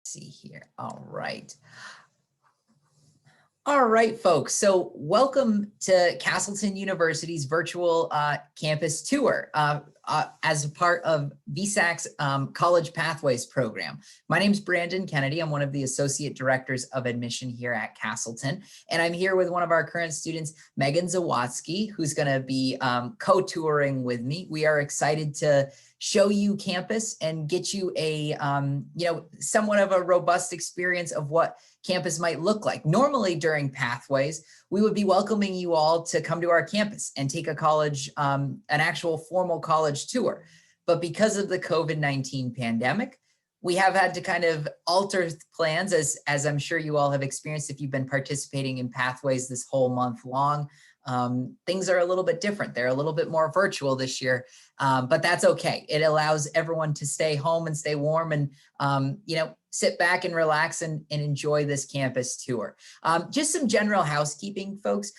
See here. All right. All right, folks. So welcome to Castleton University's virtual campus tour as a part of VSAC's College Pathways program. My name is Brandon Kennedy. I'm one of the Associate Directors of Admission here at Castleton. And I'm here with one of our current students, Megan Zawatsky, who's going to be co-touring with me. We are excited to show you campus and get you a, somewhat of a robust experience of what campus might look like. Normally during Pathways, we would be welcoming you all to come to our campus and take a college, an actual formal college tour. But because of the COVID-19 pandemic, we have had to kind of alter plans as I'm sure you all have experienced if you've been participating in Pathways this whole month long. Things are a little bit different. They're a little bit more virtual this year, but that's okay. It allows everyone to stay home and stay warm and, sit back and relax and enjoy this campus tour. Just some general housekeeping, folks.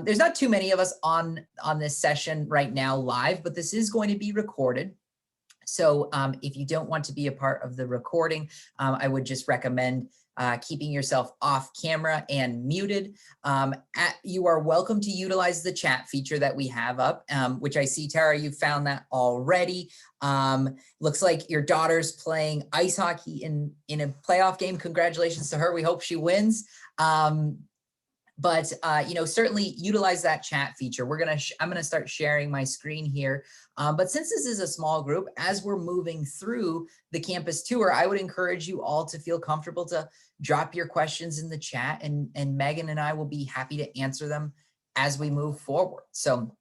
There's not too many of us on this session right now live, but this is going to be recorded. So if you don't want to be a part of the recording, I would just recommend keeping yourself off camera and muted. You are welcome to utilize the chat feature that we have up, which I see, Tara, you found that already. Looks like your daughter's playing ice hockey in a playoff game. Congratulations to her. We hope she wins. But certainly utilize that chat feature. I'm gonna start sharing my screen here. But since this is a small group, as we're moving through the campus tour, I would encourage you all to feel comfortable to drop your questions in the chat, and Megan and I will be happy to answer them as we move forward. So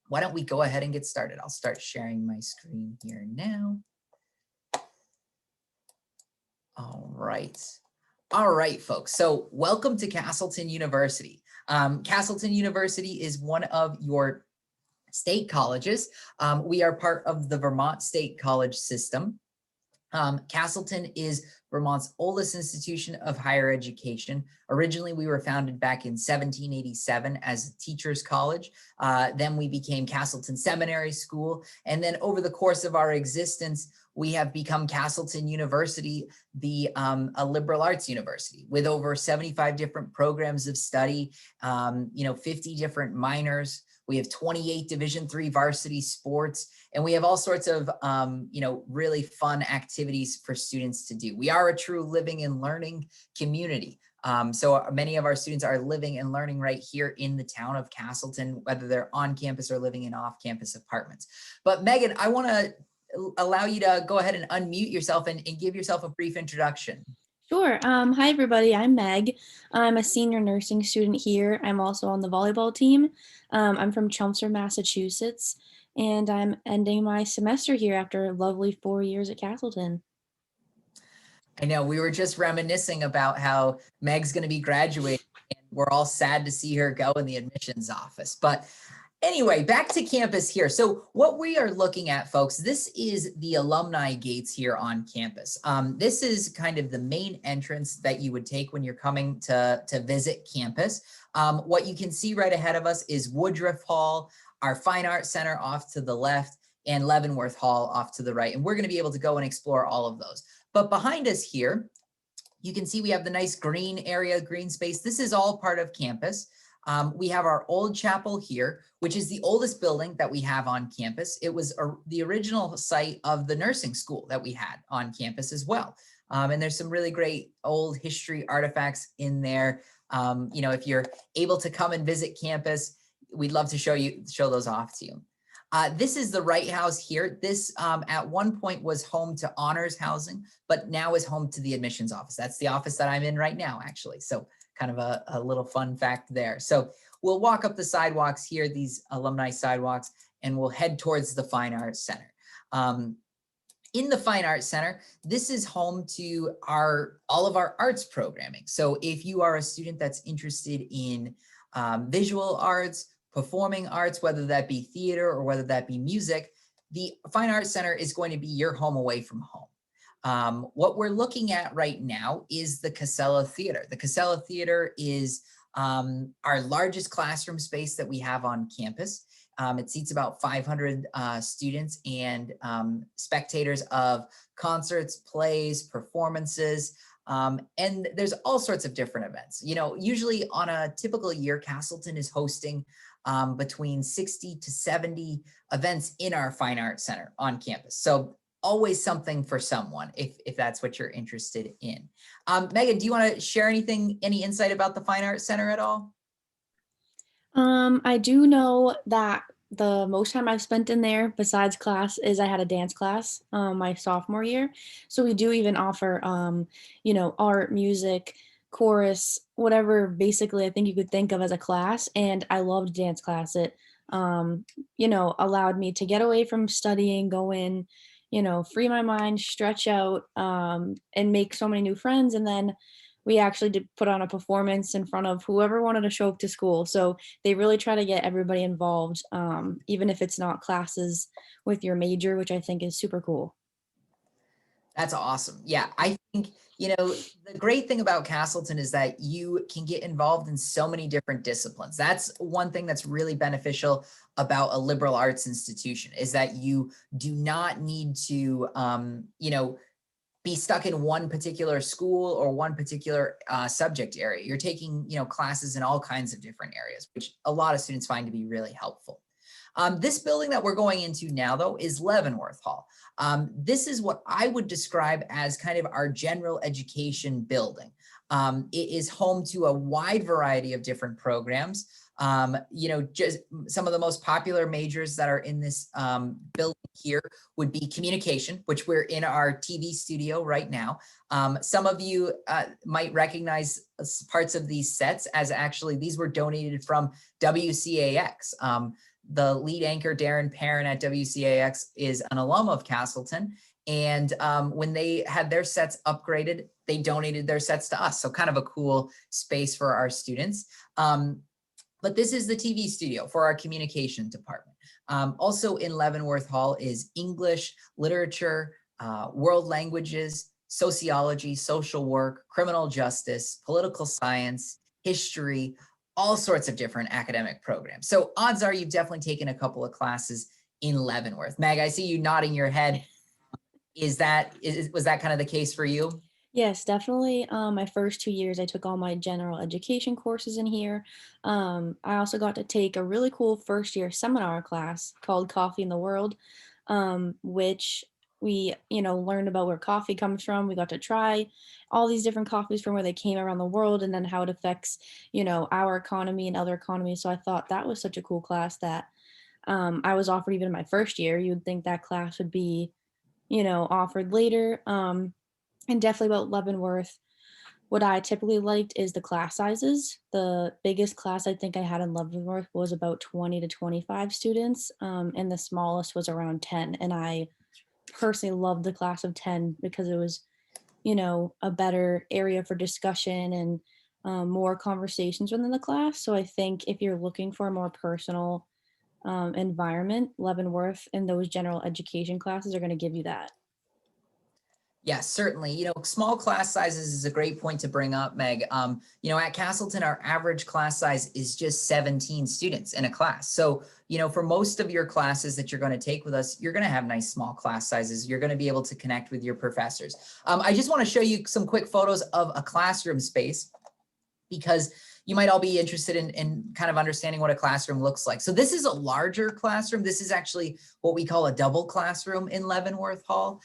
why don't we go ahead and get started? I'll start sharing my screen here now. All right. All right, folks. So welcome to Castleton University. Castleton University is one of your state colleges. We are part of the Vermont State College system. Castleton is Vermont's oldest institution of higher education. Originally, we were founded back in 1787 as a teacher's college. Then we became Castleton Seminary School. And then over the course of our existence, we have become Castleton University, a liberal arts university with over 75 different programs of study, 50 different minors. We have 28 Division III varsity sports, and we have all sorts of, really fun activities for students to do. We are a true living and learning community. So many of our students are living and learning right here in the town of Castleton, whether they're on campus or living in off-campus apartments. But Megan, I want to allow you to go ahead and unmute yourself and give yourself a brief introduction. Sure. Hi, everybody. I'm Meg. I'm a senior nursing student here. I'm also on the volleyball team. I'm from Chelmsford, Massachusetts, and I'm ending my semester here after a lovely 4 years at Castleton. I know we were just reminiscing about how Meg's going to be graduating, and we're all sad to see her go in the admissions office. But anyway, back to campus here. So what we are looking at, folks, this is the Alumni Gates here on campus. This is kind of the main entrance that you would take when you're coming to visit campus. What you can see right ahead of us is Woodruff Hall, our Fine Arts Center off to the left, and Leavenworth Hall off to the right. And we're going to be able to go and explore all of those. But behind us here, you can see we have the nice green area, green space. This is all part of campus. We have our old chapel here, which is the oldest building that we have on campus. It was the original site of the nursing school that we had on campus as well. And there's some really great old history artifacts in there. If you're able to come and visit campus, we'd love to show those off to you. This is the Wright House here. This at one point was home to honors housing, but now is home to the admissions office. That's the office that I'm in right now, actually. So kind of a little fun fact there. So we'll walk up the sidewalks here, these alumni sidewalks, and we'll head towards the Fine Arts Center. In the Fine Arts Center, this is home to all of our arts programming. So if you are a student that's interested in visual arts, performing arts, whether that be theater or whether that be music, the Fine Arts Center is going to be your home away from home. What we're looking at right now is the Casella Theater. The Casella Theater is our largest classroom space that we have on campus. It seats about 500 students and spectators of concerts, plays, performances. And there's all sorts of different events. Usually on a typical year, Castleton is hosting between 60 to 70 events in our Fine Arts Center on campus. So always something for someone if that's what you're interested in. Megan, do you want to share any insight about the Fine Arts Center at all? I do know that the most time I've spent in there besides class is I had a dance class my sophomore year. So we do even offer art, music, chorus, whatever basically I think you could think of as a class. And I loved dance class. It allowed me to get away from studying, go in, free my mind, stretch out, and make so many new friends. And then we actually did put on a performance in front of whoever wanted to show up to school. So they really try to get everybody involved, even if it's not classes with your major, which I think is super cool. That's awesome. Yeah, I think, the great thing about Castleton is that you can get involved in so many different disciplines. That's one thing that's really beneficial about a liberal arts institution is that you do not need to, be stuck in one particular school or one particular subject area. You're taking, classes in all kinds of different areas, which a lot of students find to be really helpful. This building that we're going into now, though, is Leavenworth Hall. This is what I would describe as kind of our general education building. It is home to a wide variety of different programs. Just some of the most popular majors that are in this building here would be communication, which we're in our TV studio right now. Some of you might recognize parts of these sets as actually these were donated from WCAX. The lead anchor, Darren Perrin at WCAX, is an alum of Castleton. And when they had their sets upgraded, they donated their sets to us. So kind of a cool space for our students. But this is the TV studio for our communication department. Also in Leavenworth Hall is English, literature, world languages, sociology, social work, criminal justice, political science, history, all sorts of different academic programs. So odds are you've definitely taken a couple of classes in Leavenworth. Meg, I see you nodding your head. Was that kind of the case for you? Yes, definitely. My first 2 years, I took all my general education courses in here. I also got to take a really cool first year seminar class called Coffee in the World, which we, learned about where coffee comes from. We got to try all these different coffees from where they came around the world and then how it affects, our economy and other economies. So I thought that was such a cool class that I was offered even in my first year. You would think that class would be, offered later. And definitely about Leavenworth, what I typically liked is the class sizes. The biggest class I think I had in Leavenworth was about 20 to 25 students, and the smallest was around 10. And I personally loved the class of 10 because it was, a better area for discussion and more conversations within the class. So I think if you're looking for a more personal environment, Leavenworth and those general education classes are going to give you that. Yes, certainly. Small class sizes is a great point to bring up, Meg. At Castleton, our average class size is just 17 students in a class. So, for most of your classes that you're going to take with us, you're going to have nice small class sizes. You're going to be able to connect with your professors. I just want to show you some quick photos of a classroom space because you might all be interested in kind of understanding what a classroom looks like. So this is a larger classroom. This is actually what we call a double classroom in Leavenworth Hall.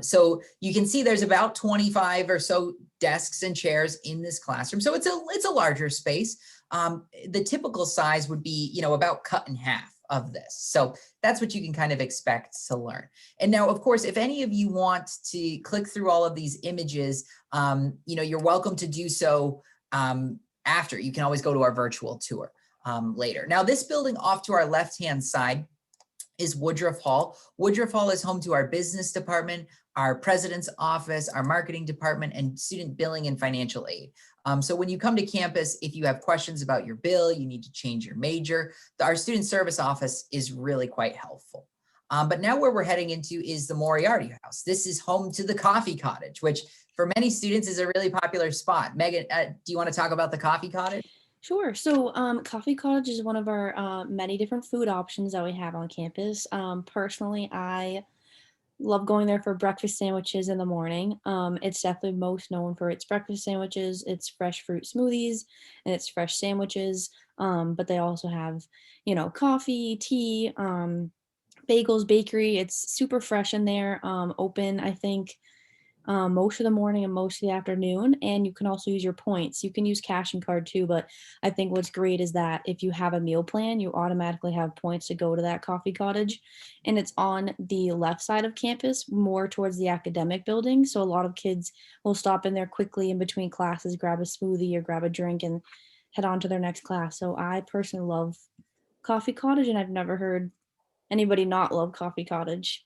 So you can see there's about 25 or so desks and chairs in this classroom. So it's a larger space. The typical size would be, about cut in half of this. So that's what you can kind of expect to learn. And now, of course, if any of you want to click through all of these images, you're welcome to do so after. You can always go to our virtual tour later. Now, this building off to our left-hand side is Woodruff Hall. Woodruff Hall is home to our business department, our president's office, our marketing department, and student billing and financial aid. So when you come to campus, if you have questions about your bill, you need to change your major, our student service office is really quite helpful. But now where we're heading into is the Moriarty House. This is home to the Coffee Cottage, which for many students is a really popular spot. Megan, do you want to talk about the Coffee Cottage? Sure. So, Coffee Cottage is one of our many different food options that we have on campus. Personally, I Love going there for breakfast sandwiches in the morning. It's definitely most known for its breakfast sandwiches, its fresh fruit smoothies, and its fresh sandwiches. But they also have, coffee, tea, bagels, bakery. It's super fresh in there. Open, I think, most of the morning and most of the afternoon. And you can also use your points. You can use cash and card too. But I think what's great is that if you have a meal plan, you automatically have points to go to that coffee cottage. And it's on the left side of campus, more towards the academic building. So a lot of kids will stop in there quickly in between classes, grab a smoothie or grab a drink and head on to their next class. So I personally love Coffee Cottage, and I've never heard anybody not love Coffee Cottage.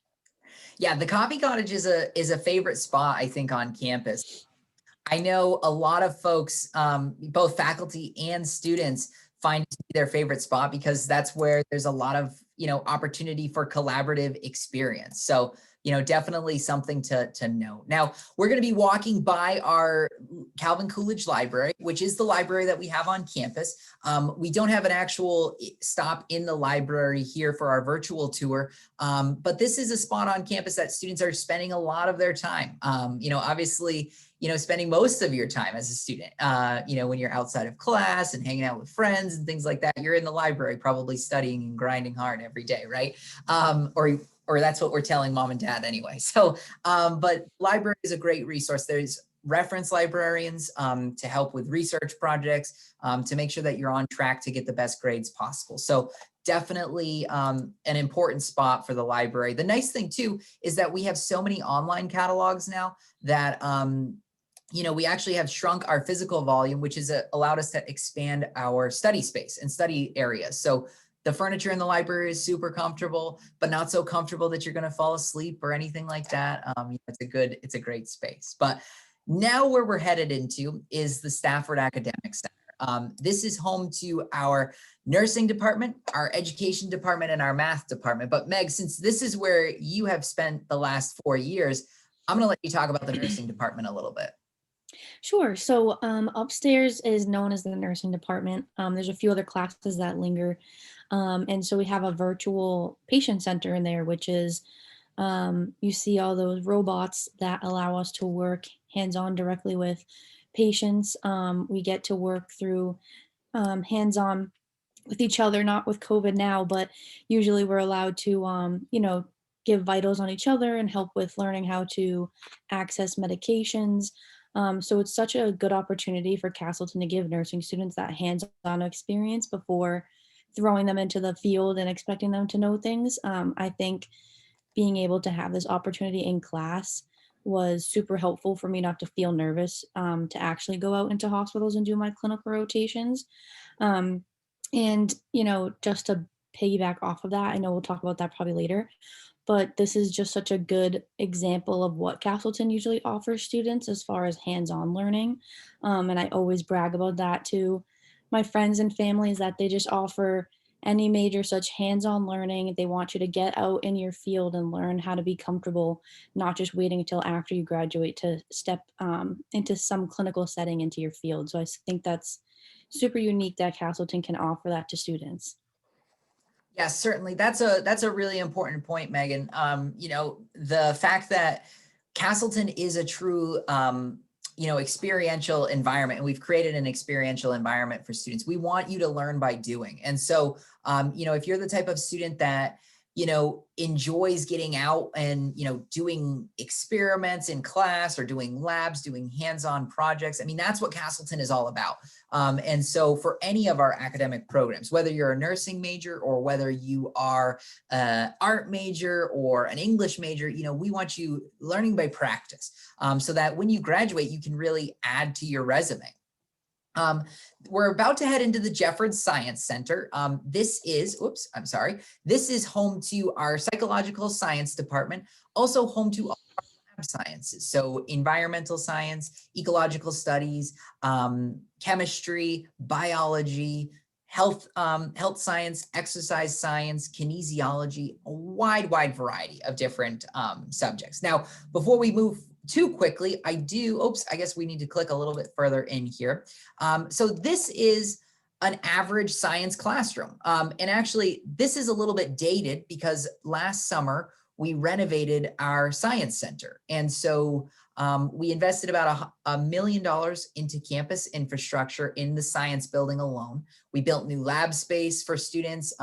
Yeah, the Coffee Cottage is a favorite spot, I think, on campus. I know a lot of folks, both faculty and students, find it to be their favorite spot because that's where there's a lot of, opportunity for collaborative experience. So, definitely something to know. Now, we're going to be walking by our Calvin Coolidge Library, which is the library that we have on campus. We don't have an actual stop in the library here for our virtual tour, but this is a spot on campus that students are spending a lot of their time. Obviously, spending most of your time as a student, when you're outside of class and hanging out with friends and things like that, you're in the library probably studying and grinding hard every day, right? Or that's what we're telling mom and dad anyway. So, but library is a great resource. There's reference librarians to help with research projects, to make sure that you're on track to get the best grades possible. So definitely an important spot for the library. The nice thing too is that we have so many online catalogs now that we actually have shrunk our physical volume, which has allowed us to expand our study space and study areas. So the furniture in the library is super comfortable, but not so comfortable that you're going to fall asleep or anything like that. It's a great space. But now where we're headed into is the Stafford Academic Center. This is home to our nursing department, our education department, and our math department. But Meg, since this is where you have spent the last 4 years, I'm going to let you talk about the nursing department a little bit. Sure. So upstairs is known as the nursing department. There's a few other classes that linger. And so we have a virtual patient center in there, which is you see all those robots that allow us to work hands-on directly with patients. We get to work through hands-on with each other, not with COVID now, but usually we're allowed to, give vitals on each other and help with learning how to access medications. So it's such a good opportunity for Castleton to give nursing students that hands-on experience before throwing them into the field and expecting them to know things. I think being able to have this opportunity in class was super helpful for me not to feel nervous to actually go out into hospitals and do my clinical rotations. Um, and, just to piggyback off of that, I know we'll talk about that probably later, but this is just such a good example of what Castleton usually offers students as far as hands-on learning. And I always brag about that to my friends and families that they just offer any major such hands-on learning. They want you to get out in your field and learn how to be comfortable, not just waiting until after you graduate to step into some clinical setting into your field. So I think that's super unique that Castleton can offer that to students. Yes, certainly. That's a really important point, Megan. The fact that Castleton is a true experiential environment, and we've created an experiential environment for students. We want you to learn by doing. And so, if you're the type of student that, enjoys getting out and, doing experiments in class or doing labs, doing hands-on projects, I mean, that's what Castleton is all about. And so for any of our academic programs, whether you're a nursing major or whether you are an art major or an English major, we want you learning by practice, so that when you graduate, you can really add to your resume. We're about to head into the Jeffords Science Center. This is home to our psychological science department, also home to all our lab sciences. So environmental science, ecological studies, chemistry, biology, health science, exercise science, kinesiology, a wide variety of different subjects. Now, before we move too quickly, I guess we need to click a little bit further in here. So this is an average science classroom. And actually, this is a little bit dated because last summer we renovated our science center. And so we invested about $1 million into campus infrastructure in the science building alone. We built new lab space for students,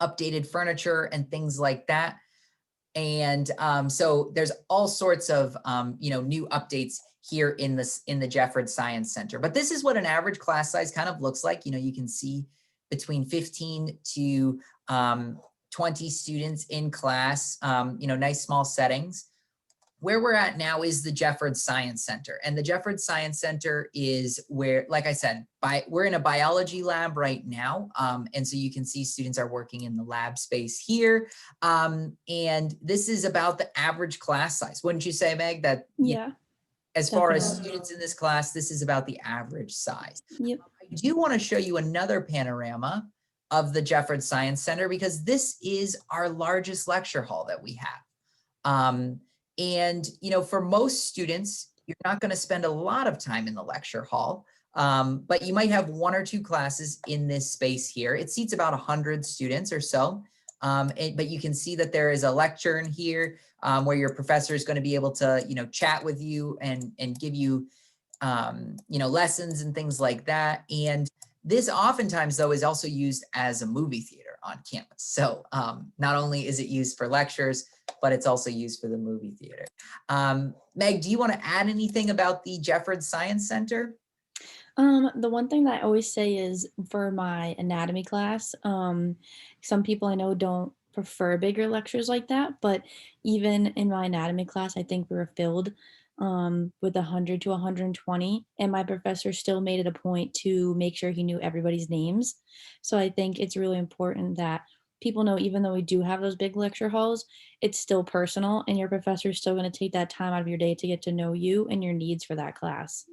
updated furniture and things like that. And so there's all sorts of new updates here in the Jefford Science Center. But this is what an average class size kind of looks like. You can see between 15 to 20 students in class, nice small settings. Where we're at now is the Jefford Science Center. And the Jefford Science Center is where, like I said, we're in a biology lab right now. And so you can see students are working in the lab space here. And this is about the average class size. Wouldn't you say, Meg, that Yeah. As far as Definitely. students in this class, this is about the average size. Yep. I do want to show you another panorama of the Jefford Science Center because this is our largest lecture hall that we have. And, for most students, you're not going to spend a lot of time in the lecture hall, but you might have 1 or 2 classes in this space here. It seats about 100 students or so. But you can see that there is a lectern here where your professor is going to be able to, chat with you and give you, lessons and things like that. And this oftentimes, though, is also used as a movie theater on campus. So not only is it used for lectures, but it's also used for the movie theater. Meg, do you want to add anything about the Jefford Science Center? The one thing that I always say is for my anatomy class, some people I know don't prefer bigger lectures like that, but even in my anatomy class, I think we were filled with 100 to 120, and my professor still made it a point to make sure he knew everybody's names. So I think it's really important that people know, even though we do have those big lecture halls, it's still personal, and your professor is still going to take that time out of your day to get to know you and your needs for that class.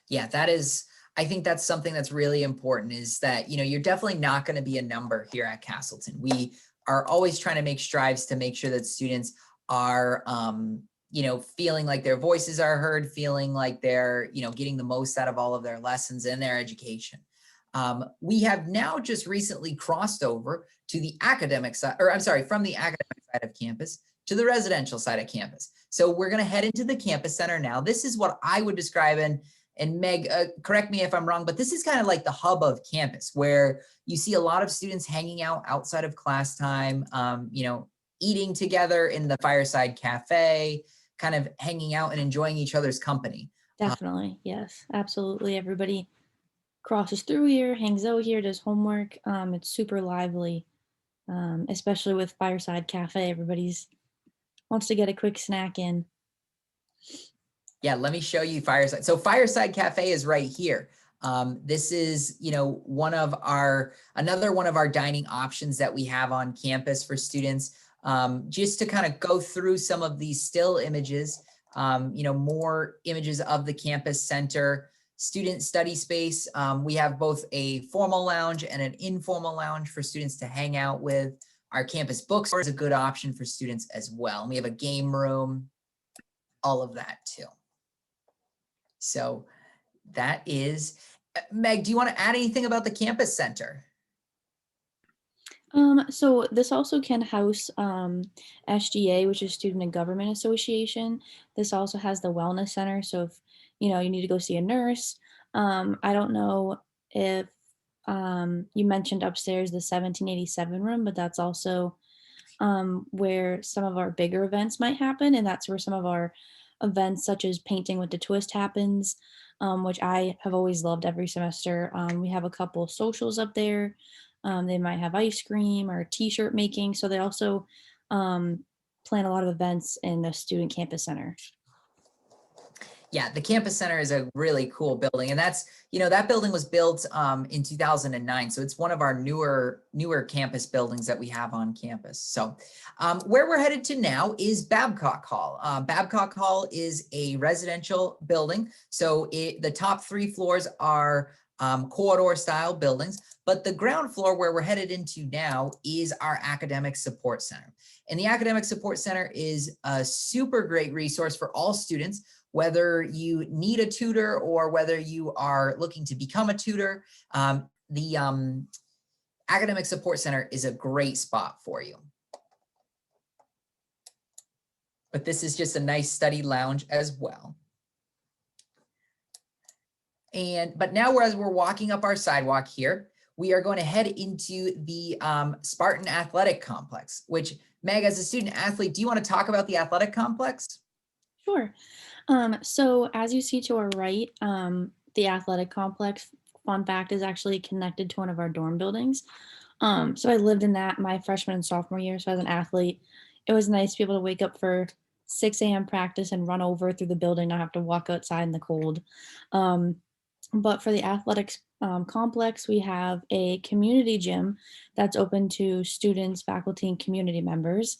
Yeah, I think that's something that's really important is that, you're definitely not going to be a number here at Castleton. We are always trying to make strides to make sure that students are, feeling like their voices are heard, feeling like they're, getting the most out of all of their lessons and their education. We have now just recently crossed over to the academic side, or I'm sorry, from the academic side of campus to the residential side of campus. So we're going to head into the campus center now. This is what I would describe and Meg, correct me if I'm wrong, but this is kind of like the hub of campus where you see a lot of students hanging out outside of class time, eating together in the fireside cafe, kind of hanging out and enjoying each other's company. Definitely. Yes, absolutely. Everybody crosses through here, hangs out here, does homework. It's super lively, especially with Fireside Cafe. Everybody's wants to get a quick snack in. Yeah, let me show you Fireside. So Fireside Cafe is right here. This is, another one of our dining options that we have on campus for students. Just to kind of go through some of these still images, more images of the campus center, student study space. We have both a formal lounge and an informal lounge for students to hang out with. Our campus bookstore is a good option for students as well. And we have a game room, all of that too. So that is, Meg, do you want to add anything about the campus center? So this also can house SGA, which is Student and Government Association. This also has the Wellness Center. So if you need to go see a nurse, I don't know if you mentioned upstairs the 1787 room, but that's also where some of our bigger events might happen, and that's where some of our events such as painting with the twist happens, which I have always loved every semester. We have a couple socials up there. They might have ice cream or t-shirt making. So they also plan a lot of events in the student campus center. Yeah, the campus center is a really cool building. And that's, that building was built in 2009. So it's one of our newer campus buildings that we have on campus. So where we're headed to now is Babcock Hall. Babcock Hall is a residential building. So the top 3 floors are corridor style buildings, but the ground floor where we're headed into now is our academic support center. And the academic support center is a super great resource for all students, whether you need a tutor or whether you are looking to become a tutor. The academic support center is a great spot for you. but this is just a nice study lounge as well. But now as we're walking up our sidewalk here, we are going to head into the Spartan Athletic Complex, which, Meg, as a student athlete, do you want to talk about the athletic complex? Sure. So as you see to our right, the athletic complex, fun fact, is actually connected to one of our dorm buildings. So I lived in that my freshman and sophomore year. So as an athlete, it was nice to be able to wake up for 6 a.m. practice and run over through the building, not have to walk outside in the cold. But for the athletics complex, we have a community gym that's open to students, faculty, and community members.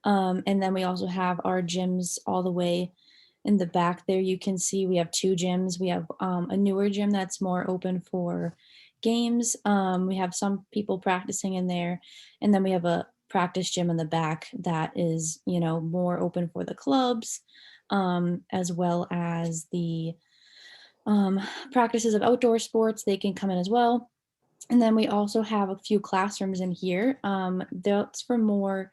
And then we also have our gyms all the way in the back there. You can see we have two gyms. We have a newer gym that's more open for games. We have some people practicing in there. And then we have a practice gym in the back that is, more open for the clubs, as well as the practices of outdoor sports. They can come in as well. And then we also have a few classrooms in here. That's for more,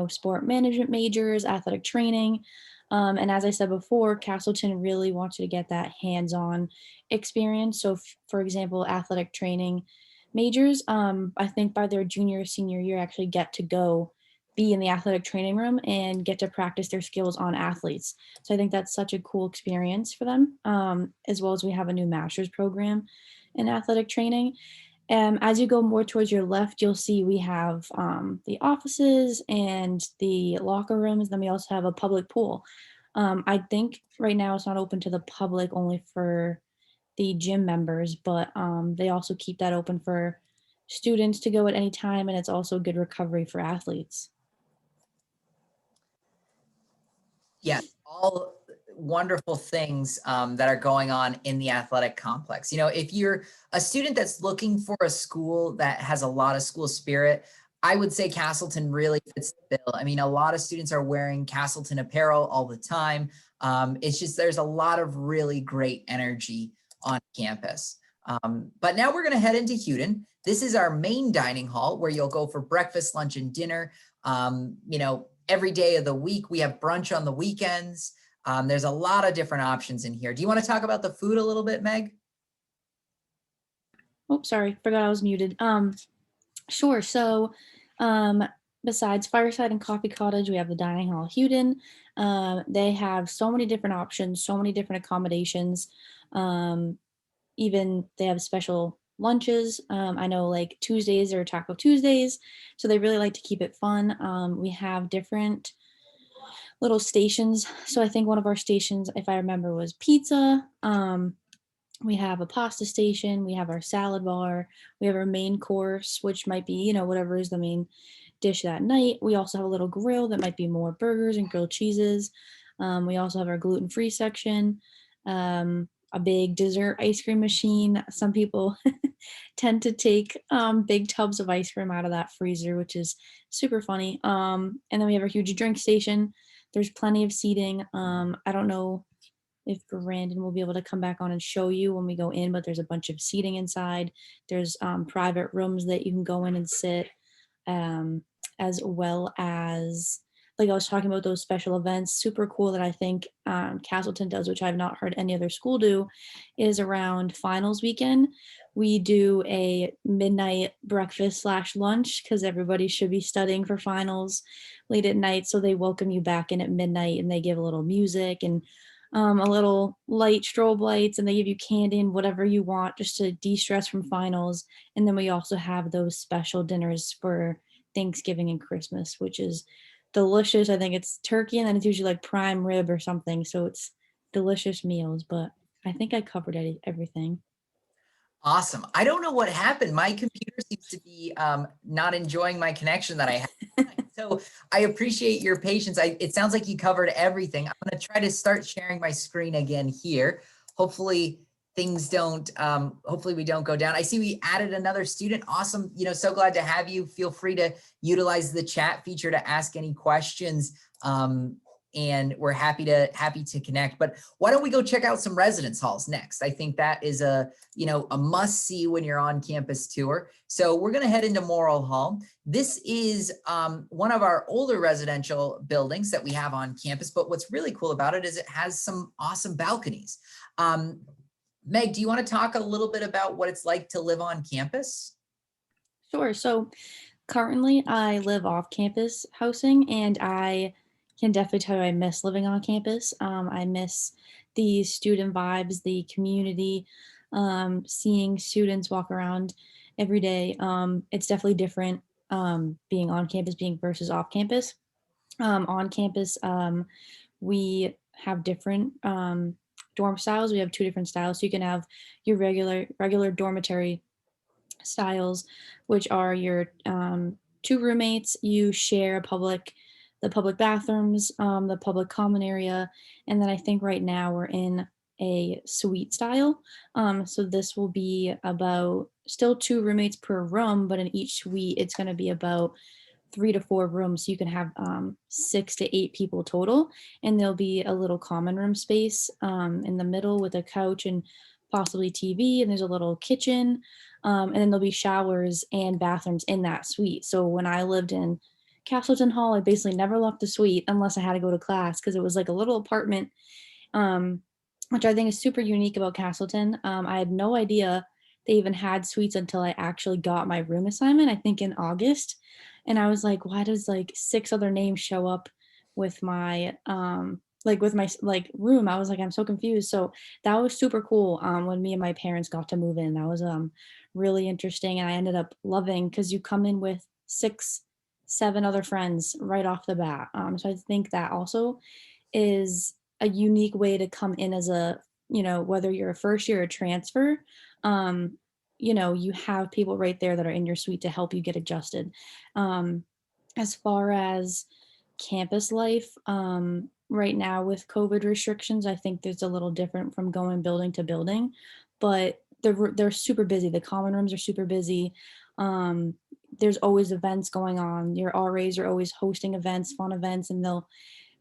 sport management majors, athletic training. And as I said before, Castleton really wants you to get that hands-on experience. So, for example, athletic training majors, I think by their junior or senior year, actually get to go be in the athletic training room and get to practice their skills on athletes. So I think that's such a cool experience for them, as well as we have a new master's program in athletic training. As you go more towards your left, you'll see we have the offices and the locker rooms. Then we also have a public pool. I think right now it's not open to the public, only for the gym members, but they also keep that open for students to go at any time, and it's also good recovery for athletes. Yes, all wonderful things that are going on in the athletic complex. If you're a student that's looking for a school that has a lot of school spirit, I would say Castleton really fits the bill. I mean, a lot of students are wearing Castleton apparel all the time. It's just there's a lot of really great energy on campus. But now we're going to head into Houghton. This is our main dining hall where you'll go for breakfast, lunch, and dinner. Every day of the week. We have brunch on the weekends. There's a lot of different options in here. Do you want to talk about the food a little bit, Meg? Oh, sorry, forgot I was muted. Sure. So, besides Fireside and Coffee Cottage, we have the Dining Hall Houghton. They have so many different options, so many different accommodations. Even they have special lunches. I know like Tuesdays are Taco Tuesdays, so they really like to keep it fun. We have different little stations. So I think one of our stations, if I remember, was pizza. We have a pasta station. We have our salad bar. We have our main course, which might be, whatever is the main dish that night. We also have a little grill that might be more burgers and grilled cheeses. We also have our gluten-free section. A big dessert ice cream machine. Some people tend to take big tubs of ice cream out of that freezer, which is super funny. And then we have our huge drink station. There's plenty of seating. I don't know if Brandon will be able to come back on and show you when we go in, but there's a bunch of seating inside. There's private rooms that you can go in and sit, as well as, like I was talking about, those special events. Super cool that I think Castleton does, which I've not heard any other school do, is around finals weekend. We do a midnight breakfast / lunch because everybody should be studying for finals late at night. So they welcome you back in at midnight and they give a little music and a little light strobe lights, and they give you candy and whatever you want just to de-stress from finals. And then we also have those special dinners for Thanksgiving and Christmas, which is delicious. I think it's turkey and then it's usually like prime rib or something. So it's delicious meals, but I think I covered everything. Awesome. I don't know what happened. My computer seems to be not enjoying my connection that I have. So I appreciate your patience. It sounds like you covered everything. I'm going to try to start sharing my screen again here. Hopefully things don't, hopefully we don't go down. I see we added another student. Awesome. So glad to have you. Feel free to utilize the chat feature to ask any questions and we're happy to connect. But why don't we go check out some residence halls next? I think that is a must see when you're on campus tour. So we're going to head into Mortimer Hall. This is one of our older residential buildings that we have on campus. But what's really cool about it is it has some awesome balconies. Meg, do you want to talk a little bit about what it's like to live on campus? Sure. So currently I live off campus housing, and I can definitely tell you I miss living on campus. I miss the student vibes, the community, seeing students walk around every day. It's definitely different being on campus being versus off campus. On campus, we have different dorm styles. We have two different styles. So you can have your regular dormitory styles, which are your two roommates. You share the public bathrooms, the public common area, and then I think right now we're in a suite style. So this will be about still two roommates per room, but in each suite it's going to be about 3 to 4 rooms. So you can have 6 to 8 people total, and there'll be a little common room space in the middle with a couch and possibly TV, and there's a little kitchen, and then there'll be showers and bathrooms in that suite. So when I lived in Castleton Hall, I basically never left the suite unless I had to go to class, because it was like a little apartment, um, which I think is super unique about Castleton. I had no idea they even had suites until I actually got my room assignment, I think in August. And I was like, why does like 6 other names show up with my like room? I was like, I'm so confused. So that was super cool when me and my parents got to move in. That was really interesting, and I ended up loving, because you come in with 6 7 other friends right off the bat. So I think that also is a unique way to come in as a, whether you're a first year or transfer. um you have people right there that are in your suite to help you get adjusted. um as far as campus life, right now with COVID restrictions, I think there's a little different from going building to building, but they're super busy. The common rooms are super busy. um there's always events going on. Your RAs are always hosting events, fun events, and they'll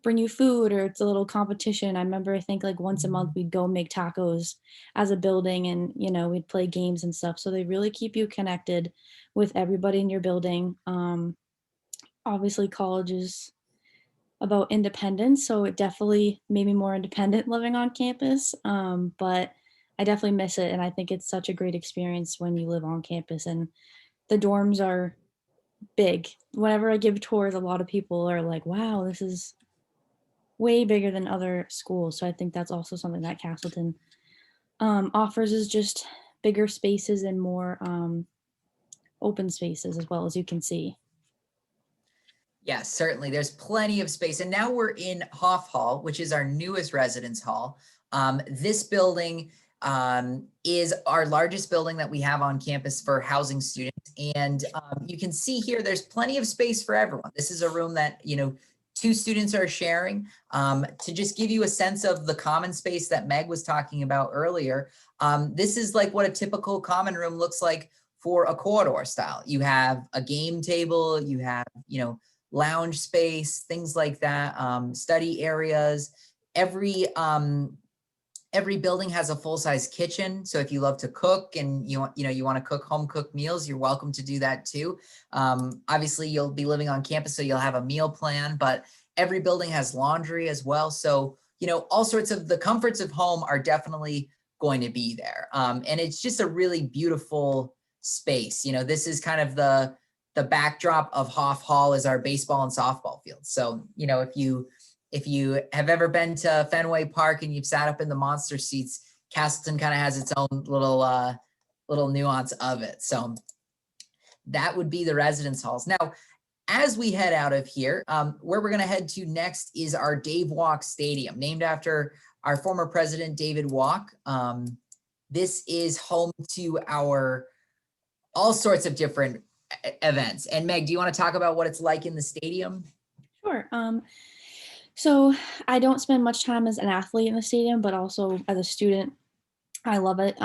bring you food, or it's a little competition. I remember, I think like once a month we'd go make tacos as a building, and we'd play games and stuff. So they really keep you connected with everybody in your building. Obviously college is about independence, so it definitely made me more independent living on campus. But I definitely miss it, and I think it's such a great experience when you live on campus. And the dorms are big. Whenever I give tours, a lot of people are like, wow, this is way bigger than other schools. So I think that's also something that Castleton offers, is just bigger spaces and more open spaces, as well, as you can see. Yes, certainly. There's plenty of space. And now we're in Hoff Hall, which is our newest residence hall. This building is our largest building that we have on campus for housing students. And you can see here, there's plenty of space for everyone. This is a room that, 2 students are sharing. To just give you a sense of the common space that Meg was talking about earlier, this is like what a typical common room looks like for a corridor style. You have a game table, you have, lounge space, things like that, study areas. Every building has a full-size kitchen. So if you love to cook and you want to cook home cooked meals, you're welcome to do that too. Obviously you'll be living on campus, so you'll have a meal plan, but every building has laundry as well. So, all sorts of the comforts of home are definitely going to be there. And it's just a really beautiful space. This is kind of the backdrop of Hoff Hall is our baseball and softball field. So, if you have ever been to Fenway Park and you've sat up in the monster seats, Castleton kind of has its own little nuance of it. So that would be the residence halls. Now, as we head out of here, where we're going to head to next is our Dave Walk Stadium, named after our former president, David Walk. This is home to all sorts of different events. And Meg, do you want to talk about what it's like in the stadium? Sure. So I don't spend much time as an athlete in the stadium, but also as a student, I love it.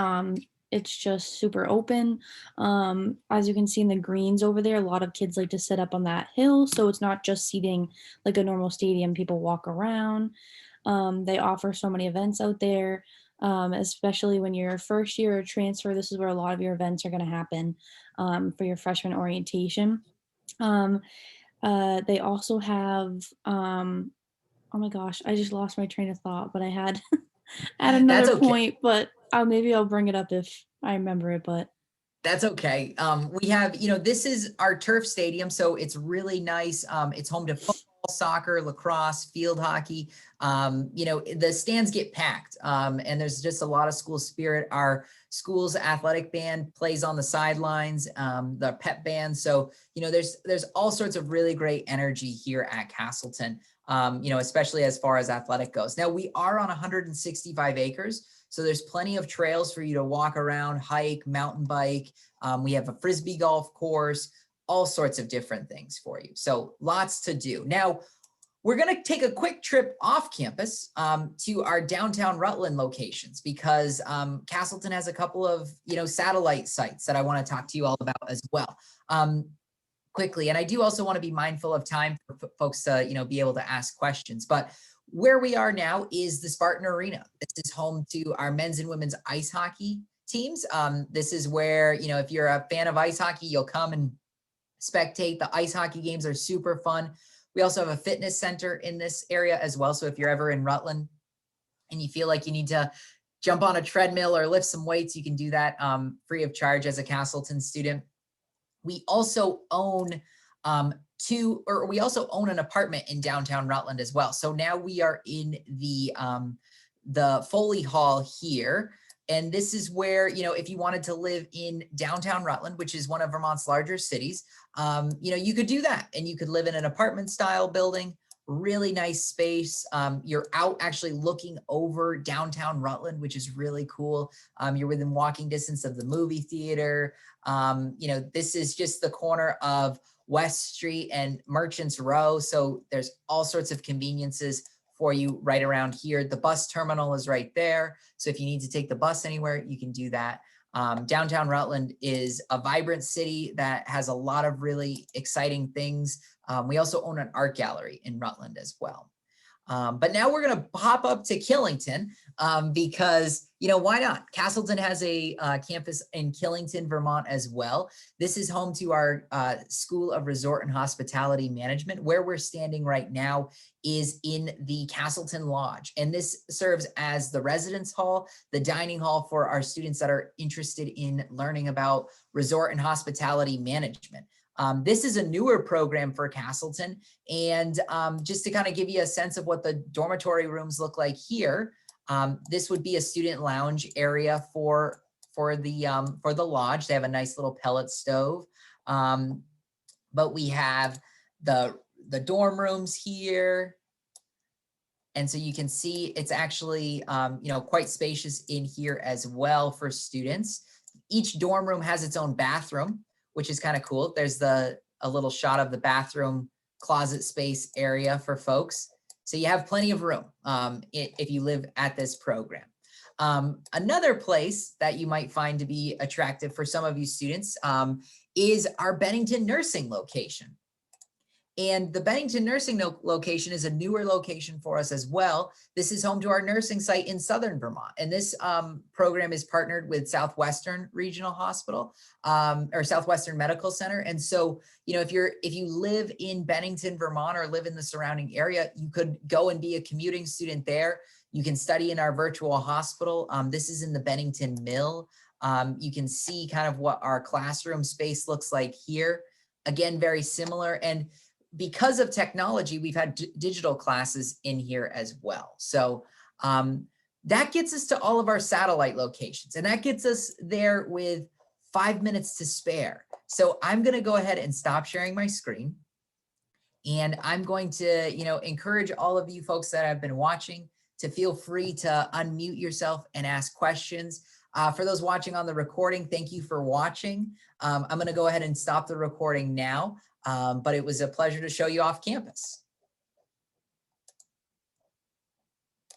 it's just super open. As you can see in the greens over there, a lot of kids like to sit up on that hill, so it's not just seating like a normal stadium. People walk around. They offer so many events out there, especially when you're a first year or transfer. This is where a lot of your events are going to happen for your freshman orientation. Um, they also have, oh my gosh, I just lost my train of thought, but I had at That's another okay. point, but maybe I'll bring it up if I remember it. But That's okay. We have, this is our turf stadium, so it's really nice. It's home to football, soccer, lacrosse, field hockey. The stands get packed, and there's just a lot of school spirit. Our school's athletic band plays on the sidelines, the pep band. So, there's all sorts of really great energy here at Castleton, especially as far as athletic goes. Now, we are on 165 acres. So there's plenty of trails for you to walk around, hike, mountain bike. We have a Frisbee golf course, all sorts of different things for you. So lots to do. Now, we're going to take a quick trip off campus to our downtown Rutland locations because Castleton has a couple of, satellite sites that I want to talk to you all about as well. Quickly. And I do also want to be mindful of time for folks to, be able to ask questions. But where we are now is the Spartan Arena. This is home to our men's and women's ice hockey teams. This is where, if you're a fan of ice hockey, you'll come and spectate. The ice hockey games are super fun. We also have a fitness center in this area as well. So if you're ever in Rutland and you feel like you need to jump on a treadmill or lift some weights, you can do that free of charge as a Castleton student. We also own we also own an apartment in downtown Rutland as well. So now we are in the Foley Hall here. And this is where, if you wanted to live in downtown Rutland, which is one of Vermont's larger cities, you could do that. And you could live in an apartment style building, really nice space. You're out actually looking over downtown Rutland, which is really cool. You're within walking distance of the movie theater. This is just the corner of West Street and Merchants Row. So there's all sorts of conveniences for you right around here. The bus terminal is right there. So if you need to take the bus anywhere, you can do that. Downtown Rutland is a vibrant city that has a lot of really exciting things. We also own an art gallery in Rutland as well. But now we're going to hop up to Killington because, why not? Castleton has a campus in Killington, Vermont as well. This is home to our School of Resort and Hospitality Management. Where we're standing right now is in the Castleton Lodge. And this serves as the residence hall, the dining hall for our students that are interested in learning about resort and hospitality management. This is a newer program for Castleton. And just to kind of give you a sense of what the dormitory rooms look like here, this would be a student lounge area for the lodge. They have a nice little pellet stove. But we have the dorm rooms here. And so you can see it's actually, quite spacious in here as well for students. Each dorm room has its own bathroom, which is kind of cool. There's a little shot of the bathroom closet space area for folks. So you have plenty of room if you live at this program. Another place that you might find to be attractive for some of you students is our Bennington nursing location. And the Bennington nursing location is a newer location for us as well. This is home to our nursing site in Southern Vermont. And this program is partnered with Southwestern Regional Hospital or Southwestern Medical Center. And so, if you live in Bennington, Vermont, or live in the surrounding area, you could go and be a commuting student there. You can study in our virtual hospital. This is in the Bennington Mill. You can see kind of what our classroom space looks like here. Again, very similar. And because of technology, we've had digital classes in here as well. So that gets us to all of our satellite locations, and that gets us there with 5 minutes to spare. So I'm going to go ahead and stop sharing my screen. And I'm going to, encourage all of you folks that have been watching to feel free to unmute yourself and ask questions. For those watching on the recording, thank you for watching. I'm going to go ahead and stop the recording now. But it was a pleasure to show you off campus.